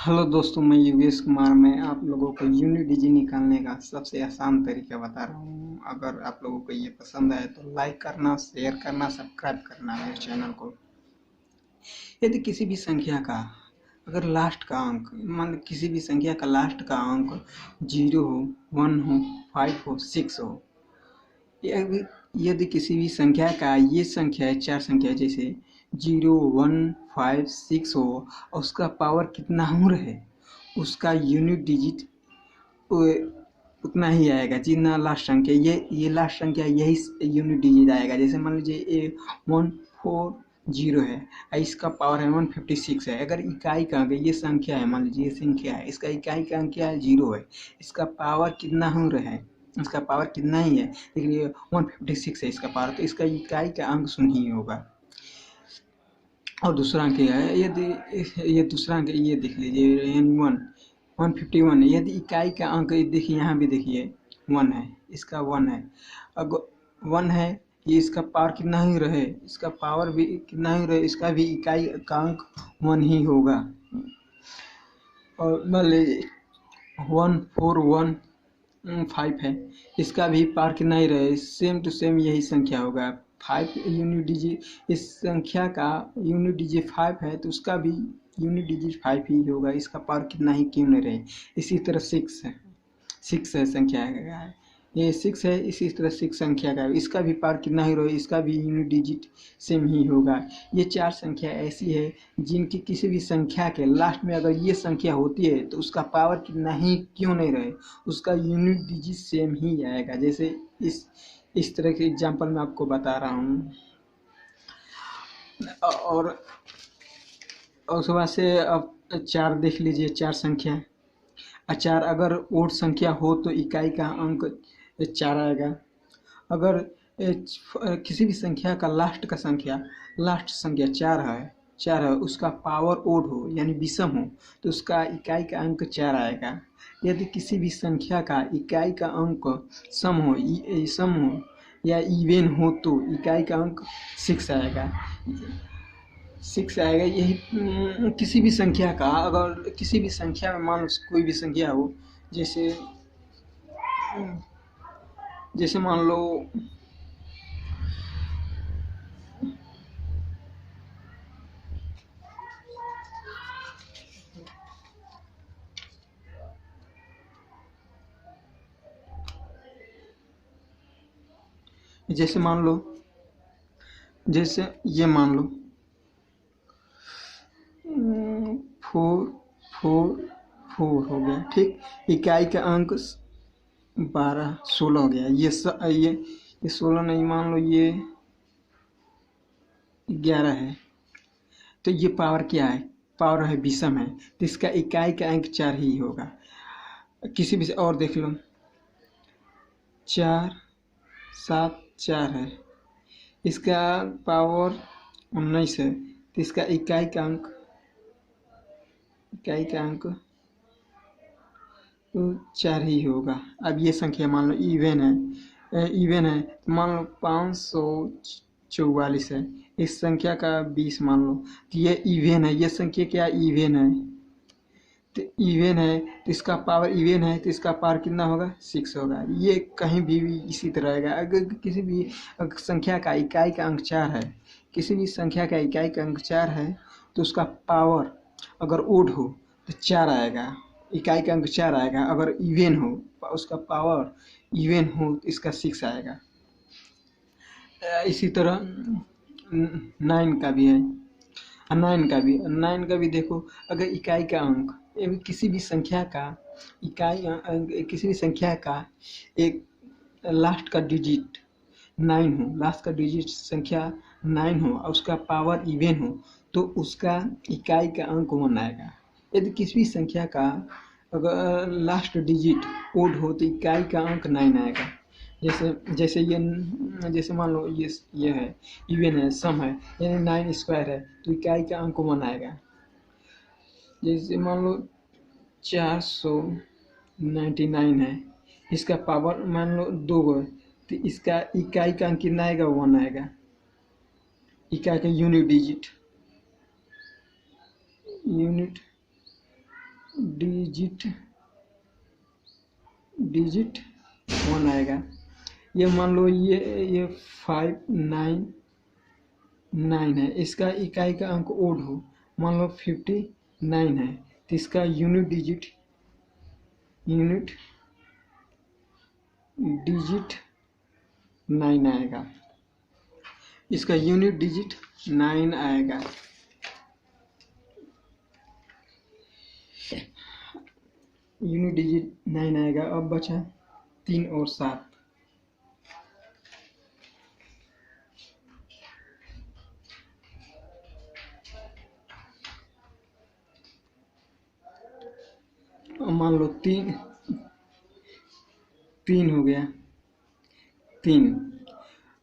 Hello दोस्तों, मैं योगेश कुमार। मैं आप लोगों को यूनिट डिजी निकालने का सबसे आसान तरीका बता रहा हूँ। अगर आप लोगों को ये पसंद आए तो लाइक करना, शेयर करना, सब्सक्राइब करना मेरे चैनल को। यदि किसी भी संख्या का अगर लास्ट का अंक मान किसी भी संख्या का लास्ट का अंक 0 हो, 1 हो, 5 हो, 6 हो, यदि किसी भी संख्या का ये संख्या है, चार संख्या जैसे 0, 1, 5, 6 हो और उसका पावर कितना हो रहे, उसका यूनिट डिजिट उतना ही आएगा जितना लास्ट संख्या। ये लास्ट संख्या यही यूनिट डिजिट आएगा। जैसे मान लीजिए 140 है और इसका पावर है 156 है। अगर इकाई का अंक ये संख्या है, मान लीजिए ये संख्या है, इसका इकाई का अंक क्या है 0 है। इसका पावर कितना हो रहा है, इसका पावर कितना ही है, लेकिन ये 156 है इसका पावर, तो इसका इकाई का अंक 0 ही होगा। और दूसरा अंक है, यदि ये दूसरा अंक ये देख लीजिए 151 है। यदि इकाई का अंक देखिए, यहाँ भी देखिए 1 है, इसका 1 है। अगर 1 है, ये इसका पावर कितना ही रहे, इसका पावर भी कितना ही रहे, इसका भी इकाई का अंक 1 ही होगा। और मान लीजिए 1415 है, इसका भी पावर कितना ही रहे, सेम टू सेम यही संख्या होगा। 5 यूनिट डिजिट इस संख्या का यूनिट डिजिट 5 है, तो उसका भी यूनिट डिजिट 5 ही होगा। इसका पावर कितना ही क्यों नहीं रहे। इसी तरह 6 है संख्या का, ये 6 है, इसी तरह 6 संख्या का इसका भी पावर कितना ही रहे, इसका भी यूनिट डिजिट सेम ही होगा। ये चार संख्या ऐसी है जिनकी किसी भी संख्या के लास्ट में अगर ये संख्या होती है तो उसका पावर कितना ही क्यों नहीं रहे, उसका यूनिट डिजिट सेम ही आएगा। जैसे इस तरह के एग्जांपल मैं आपको बता रहा हूँ। और उसके बाद से अब 4 देख लीजिए, 4 संख्या। 4 अगर ओड संख्या हो तो इकाई का अंक 4 आएगा। अगर किसी भी संख्या का लास्ट संख्या 4 है, उसका पावर ओड हो यानी विषम हो, तो उसका इकाई का अंक 4 आएगा। यदि किसी भी संख्या का इकाई का अंक सम हो या इवन हो तो इकाई का अंक 6 आएगा। 6 आएगा। यही किसी भी संख्या का, अगर किसी भी संख्या में मान लो कोई भी संख्या हो, जैसे मान लो जैसे मान लो जैसे ये मान लो 4 हो गया, ठीक। इकाई का अंक 12 16 हो गया। ये 16 नहीं, मान लो ये 11 है, तो ये पावर क्या है, पावर है विषम है, तो इसका इकाई का अंक 4 ही होगा। किसी भी और देख लो, 4 7 4 है, इसका पावर 19 है, तो इसका इकाई का अंक 4 ही होगा। अब ये संख्या मान लो इवन है, तो मान लो 544 है, इस संख्या का 20 मान लो, तो ये इवन है। ये संख्या क्या इवन है, तो इवन है, तो इसका पावर इवन है, तो इसका पावर कितना होगा 6 होगा। ये कहीं भी इसी तरह आएगा। अगर किसी भी संख्या का इकाई का अंक 4 है, किसी भी संख्या का इकाई का अंक 4 है, तो उसका पावर अगर ओड हो तो 4 आएगा, इकाई का अंक 4 आएगा। अगर इवन हो, उसका पावर इवन हो, तो इसका 6 आएगा। इसी तरह 9 का भी है। 9 का भी देखो, अगर इकाई का अंक किसी भी संख्या का किसी भी संख्या का एक लास्ट का डिजिट 9 हो, लास्ट का डिजिट संख्या 9 हो और उसका पावर इवन हो, तो उसका इकाई का अंक 1 आएगा। यदि किसी भी संख्या का अगर लास्ट डिजिट ओड हो तो इकाई का अंक 9 आएगा। जैसे मान लो ये है इवन है, सम है, यानी 9 स्क्वायर है, तो इकाई का अंक 1 आएगा। जैसे मान लो 499 है, इसका पावर मान लो 2 है, तो इसका इकाई का अंक कितना आएगा 1 आएगा। इकाई का यूनिट डिजिट डिजिट 1 आएगा। ये मान लो ये 599 है, इसका इकाई का अंक ओड हो, मान लो 59 है, तो इसका यूनिट डिजिट 9 आएगा। इसका यूनिट डिजिट 9 आएगा। यूनिट डिजिट 9 आएगा। अब बचा 3 और 7। मान लो 3 हो गया। 3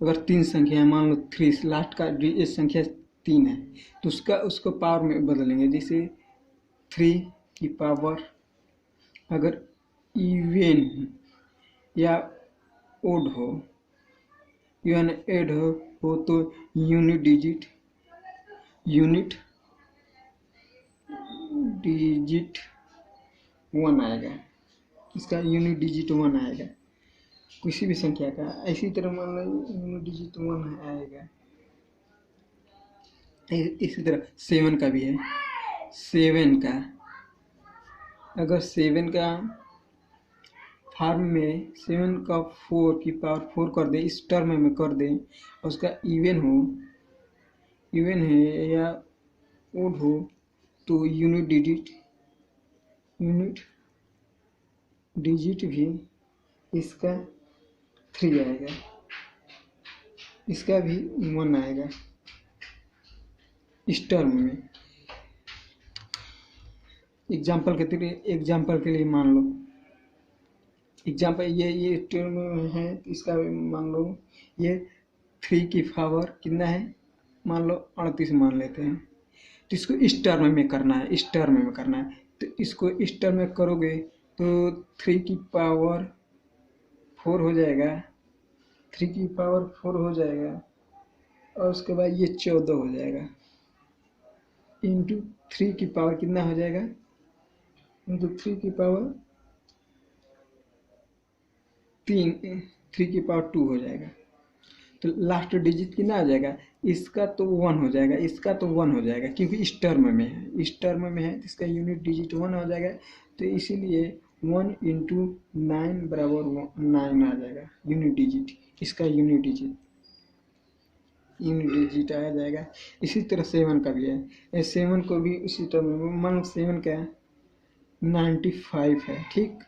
अगर 3 संख्या है, मान लो 3 लास्ट का संख्या 3 है, तो उसको पावर में बदलेंगे। जैसे 3 की पावर अगर इवन या ओड हो, इवन एड हो तो यूनिट डिजिट 1 आएगा। इसका यूनिट डिजिट 1 आएगा किसी भी संख्या का। इसी तरह मान लो यूनिट डिजिट 1 आएगा। इसी तरह 7 का भी है। 7 का अगर 7 का फॉर्म में 7 का 4 की पावर 4 कर दे, इस टर्म में कर दे, और उसका इवन है या ओड हो, तो यूनिट डिजिट भी इसका 3 आएगा। इसका भी 1 आएगा इस टर्म में। एग्जाम्पल के लिए मान लो, एग्जाम्पल ये टर्म में है, इसका मान लो ये 3 की पावर कितना है, मान लो 38 मान लेते हैं। तो इसको इस टर्म में करना है, तो इसको इस टर्म में करोगे तो 3 की पावर 4 हो जाएगा। 3 की पावर 4 हो जाएगा, और उसके बाद ये 14 हो जाएगा। इंटू 3 की पावर कितना हो जाएगा, इंटू 3 की पावर 3 की पावर 2 हो जाएगा। तो लास्ट डिजिट कितना आ जाएगा, इसका तो 1 हो जाएगा, इसका तो 1 हो जाएगा, क्योंकि इस टर्म में है, तो इसका यूनिट डिजिट 1 हो जाएगा। तो इसीलिए 1 इंटू 9 बराबर 9 आ जाएगा यूनिट डिजिट। इसका यूनिट डिजिट आ जाएगा। इसी तरह 7 का भी है। 7 को भी इसी टर्म में, मान लो 7 का 95 है, ठीक,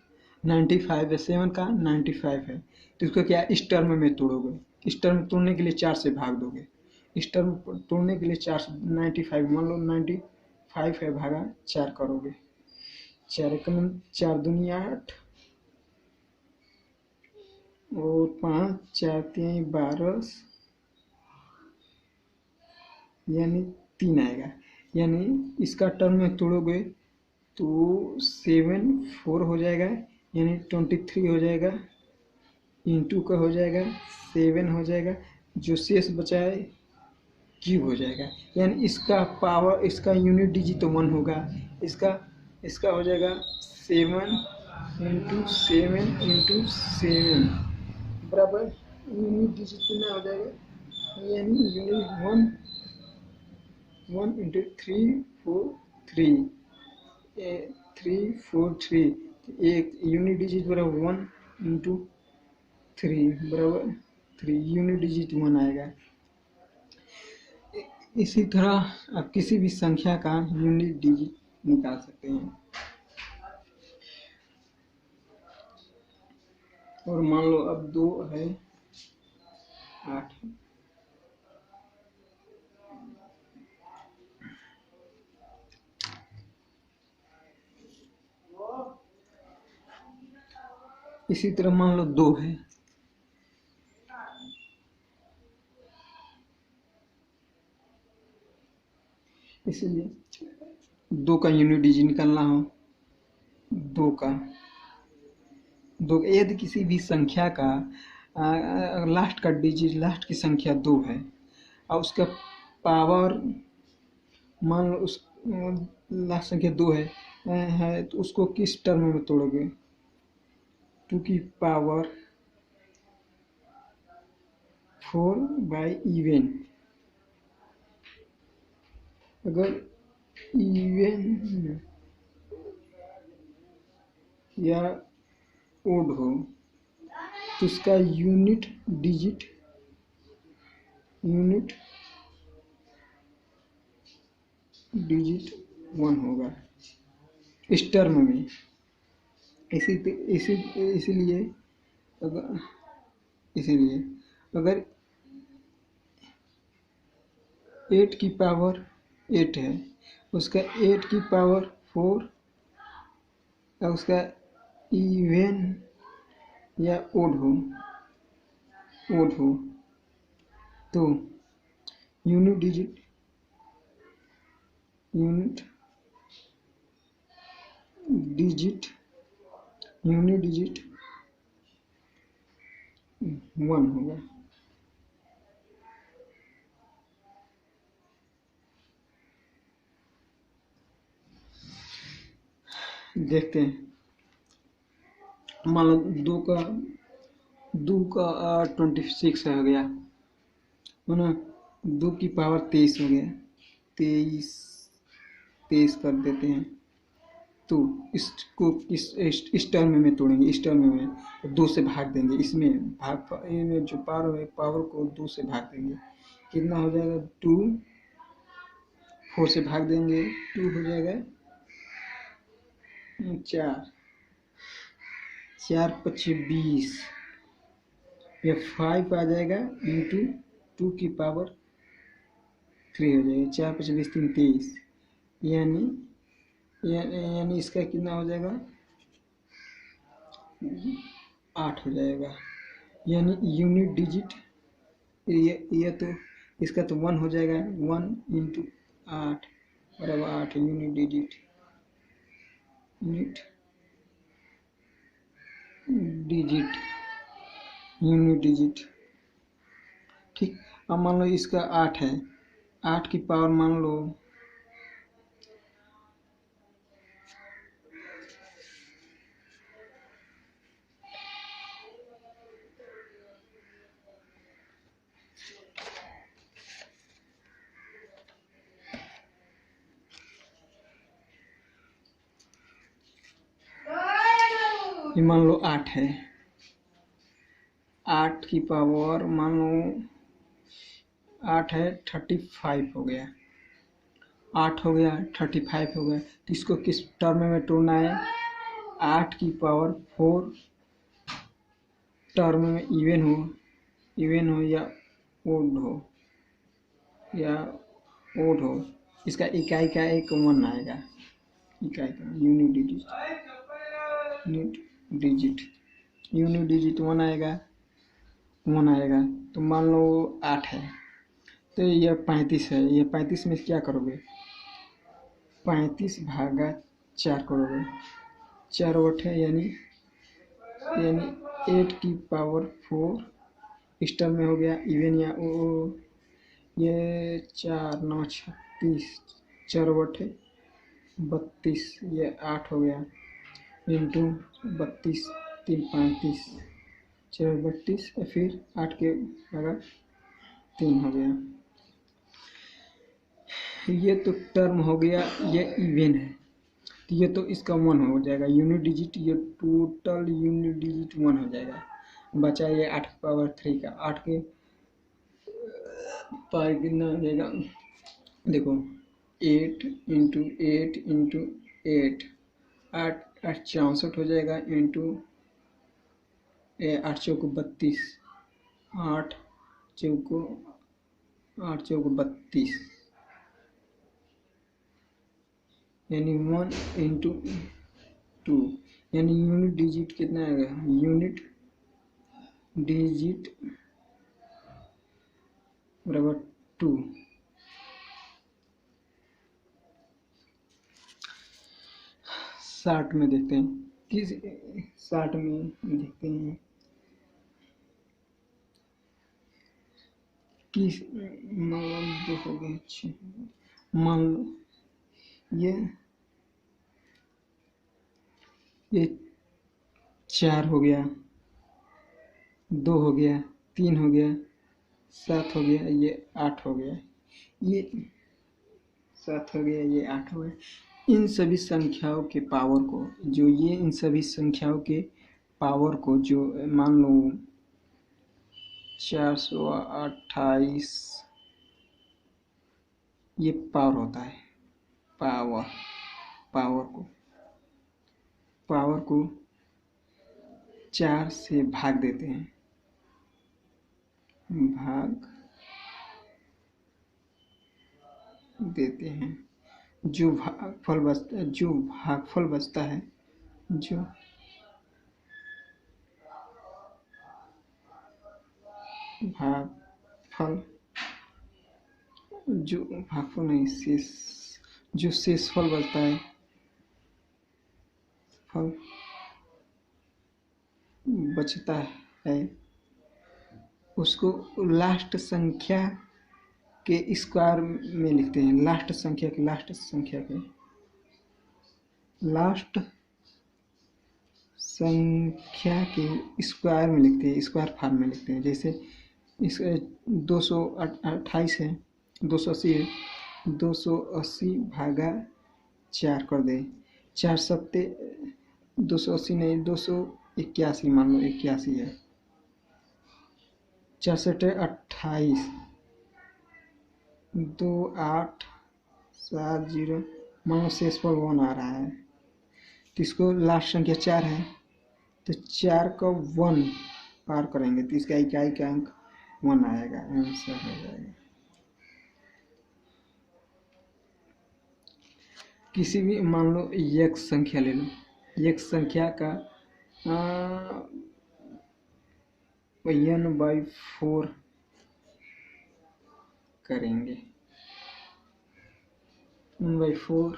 95 है, 7 का 95 है। तो इसको क्या इस टर्म में तोड़ोगे, इस टर्म तोड़ने के लिए 4 से भाग दोगे। इस टर्म तोड़ने के लिए 4 से 95 मान लो 95 है, भागा 4 करोगे। 4 दूनी 8 और 5 4 3 12 यानी 3 आएगा। यानी इसका टर्म में तोड़ोगे तो 7 4 हो जाएगा, यानी 23 हो जाएगा। इंटू का हो जाएगा 7 हो जाएगा, जो शेष बचा है क्यूब हो जाएगा। यानी इसका पावर, इसका यूनिट डिजिट 1 होगा। इसका हो जाएगा 7 इंटू 7 बराबर यूनिट डिजिट कितना हो जाएगा, यानी यूनिट 1 इंटू 3 4 3 एक यूनिट डिजिट बराबर 1 इंटू 3 बराबर 3, यूनिट डिजिट 1 आएगा। इसी तरह आप किसी भी संख्या का यूनिट डिजिट निकाल सकते हैं। और मान लो अब 2 है 8 है। इसी तरह मान लो 2 है, इसलिए 2 का यूनिट डिजिट निकालना हो, 2 यदि किसी भी संख्या का लास्ट का डिजिट, लास्ट की संख्या 2 है और उसका पावर मान लो उस लास्ट संख्या 2 है, है तो उसको किस टर्म में तोड़ोगे? 2⁴/इवन। अगर इवन या ओड हो तो उसका यूनिट डिजिट 1 होगा इस टर्म में। इसीलिए अगर 8 की पावर 8 है, उसका 8 की पावर 4 या उसका इवन या ओड हो तो यूनिट डिजिट 1 होगा। देखते हैं, मान लो 26 हो गया, है ना। 2 की पावर 23 हो गया, 23 कर देते हैं। तो इसको इस टर्म में तोड़ेंगे, इस टर्म में 2 से भाग देंगे, इसमें जो पावर को 2 से भाग देंगे, कितना हो जाएगा? 2 4 से भाग देंगे, 2 हो जाएगा 4 × 5 = 20, या 5 आ जाएगा इंटू 2 की पावर 3 हो जाएगा, 4 × 5 = 20, 3 = 23, यानी इसका कितना हो जाएगा? 8 हो जाएगा। यानी यूनिट डिजिट ये तो इसका तो 1 हो जाएगा, 1 × 8 बराबर 8 यूनिट डिजिट। ठीक, अब मान लो इसका 8 है, 8 की पावर मान लो ये मान लो 8 है, 8 की पावर मान लो 8 है, 35 हो गया, 8 हो गया, 35 हो गया। तो इसको किस टर्म में तोड़ना है? 8 की पावर 4 टर्म में इवन हो या ओड हो, इसका इकाई का एक 1 आएगा, इकाई का यूनिट डिजिट 1 आएगा। तो मान लो 8 है, तो ये 35 है, ये 35 में क्या करोगे? 35/4 करोगे, 4 बटे यानी 8 की पावर 4 इस टर्म में हो गया इवन या ये 4 × 9 = 36, 4 बटे 32, ये 8 हो गया, इंटू 32, 3 × 35, 4 × 32, फिर 8 के बराबर 3 हो गया। ये तो टर्म हो गया, ये इवन है, तो ये तो इसका 1 हो जाएगा यूनिट डिजिट, ये टोटल यूनिट डिजिट 1 हो जाएगा। बचा ये 8 की पावर 3 का, 8 के पावर कितना हो जाएगा? देखो 8 × 8 × 8, 8 8 64 हो जाएगा, इंटू 8 × 4 = 32, 8 × 4 = 32, यानी 1 × 2, यानी यूनिट डिजिट कितना आएगा? यूनिट डिजिट बराबर 2। शार्ट में देखते हैं, शार्ट में देखते हैं किस मान जो हो गए, मान लो ये ये 4 हो गया, 2 हो गया, 3 हो गया, 7 हो गया, ये 8 हो गया, ये 7 हो गया, ये 8 हो गया। इन सभी संख्याओं के पावर को जो ये इन सभी संख्याओं के पावर को जो मान लो 428 ये पावर होता है। पावर पावर को 4 से भाग देते हैं, जो भागफल बचता है, जो भागफल नहीं, जो शेषफल बचता है, फल बचता है, उसको लास्ट संख्या के स्क्वायर में लिखते हैं। लास्ट संख्या के स्क्वायर में लिखते हैं, स्क्वायर फॉर्म में लिखते हैं। जैसे इस 228 है, 280 है, 280 भागा 4 कर दे, 4 सत्ते 280 नहीं, 281 मान लो, 81 है, 4 सत्ते 28, 2870 मान लो शेषफल 1 आ रहा है, तो इसको लास्ट संख्या 4 है, तो 4 का 1 पार करेंगे तो इसका इकाई का अंक 1 आएगा, आंसर हो जाएगा। किसी भी मान लो एक संख्या ले लो, एक संख्या का n/4 करेंगे, n/4